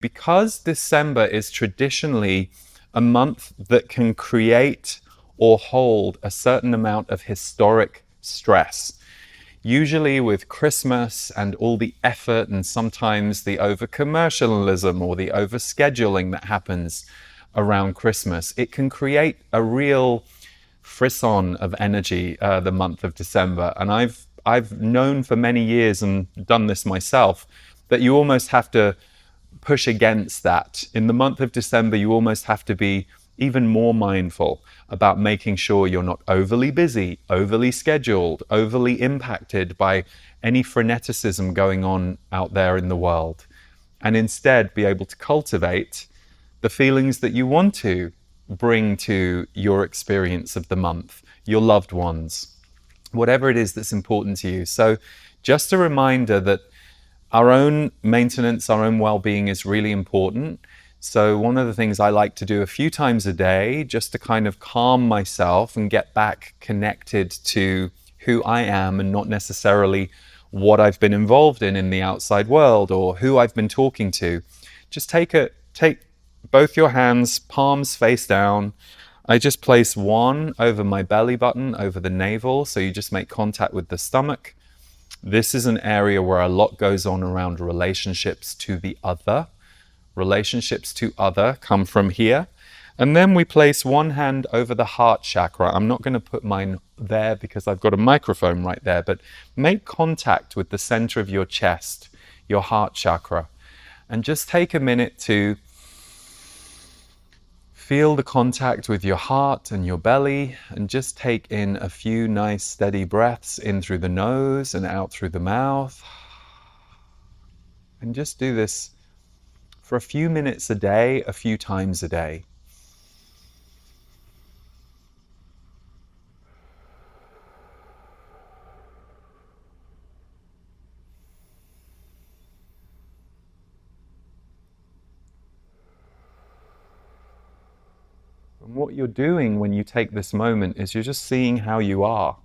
Because December is traditionally a month that can create or hold a certain amount of historic stress, usually with Christmas and all the effort and sometimes the over-commercialism or the over-scheduling that happens around Christmas, it can create a real frisson of energy the month of December. And I've known for many years and done this myself that you almost have to push against that. In the month of December, you almost have to be even more mindful about making sure you're not overly busy, overly scheduled, overly impacted by any freneticism going on out there in the world, and instead be able to cultivate the feelings that you want to bring to your experience of the month, your loved ones, whatever it is that's important to you. So just a reminder that our own maintenance, our own well-being is really important. So one of the things I like to do a few times a day, just to kind of calm myself and get back connected to who I am and not necessarily what I've been involved in the outside world or who I've been talking to. Just take both your hands, palms face down. I just place one over my belly button, over the navel, so you just make contact with the stomach. This is an area where a lot goes on around relationships to the other. Relationships to other come from here. And then we place one hand over the heart chakra. I'm not going to put mine there because I've got a microphone right there, but make contact with the center of your chest, your heart chakra. And just take a minute to feel the contact with your heart and your belly, and just take in a few nice steady breaths in through the nose and out through the mouth. And just do this for a few minutes a day, a few times a day. And what you're doing when you take this moment is you're just seeing how you are.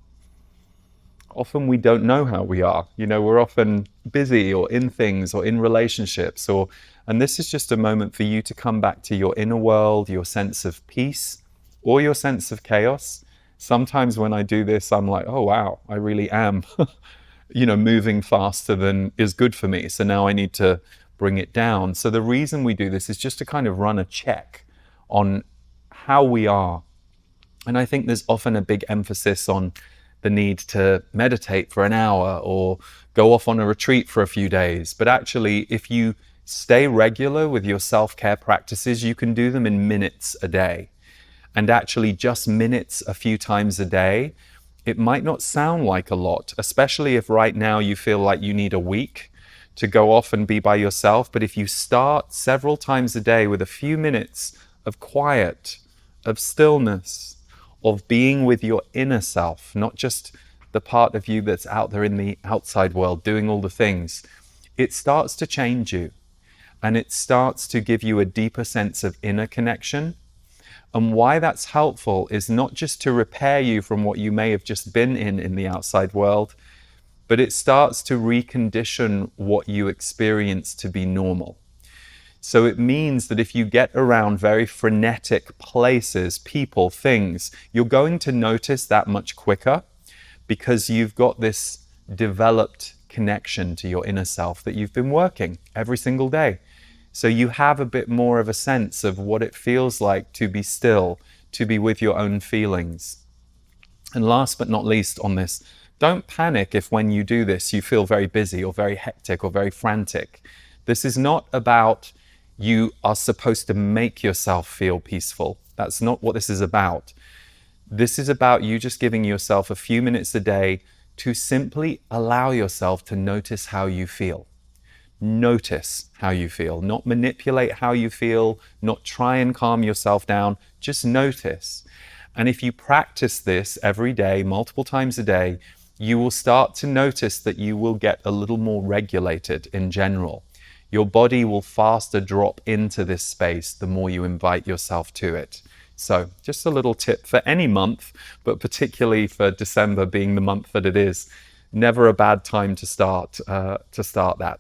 Often we don't know how we are. We're often busy or in things or in relationships, and this is just a moment for you to come back to your inner world, your sense of peace or your sense of chaos. Sometimes when I do this, I'm like, oh wow, I really am, moving faster than is good for me. So now I need to bring it down. So the reason we do this is just to kind of run a check on how we are. And I think there's often a big emphasis on the need to meditate for an hour or go off on a retreat for a few days. But actually, if you stay regular with your self-care practices, you can do them in minutes a day. And actually just minutes a few times a day, it might not sound like a lot, especially if right now you feel like you need a week to go off and be by yourself. But if you start several times a day with a few minutes of quiet, of stillness, of being with your inner self, not just the part of you that's out there in the outside world doing all the things, it starts to change you. And it starts to give you a deeper sense of inner connection. And why that's helpful is not just to repair you from what you may have just been in the outside world, but it starts to recondition what you experience to be normal. So it means that if you get around very frenetic places, people, things, you're going to notice that much quicker because you've got this developed connection to your inner self that you've been working every single day. So you have a bit more of a sense of what it feels like to be still, to be with your own feelings. And last but not least on this, don't panic if when you do this you feel very busy or very hectic or very frantic. This is not about you are supposed to make yourself feel peaceful. That's not what this is about. This is about you just giving yourself a few minutes a day to simply allow yourself to notice how you feel. Notice how you feel, not manipulate how you feel, not try and calm yourself down, just notice. And if you practice this every day, multiple times a day, you will start to notice that you will get a little more regulated in general. Your body will faster drop into this space the more you invite yourself to it. So just a little tip for any month, but particularly for December being the month that it is. Never a bad time to start that.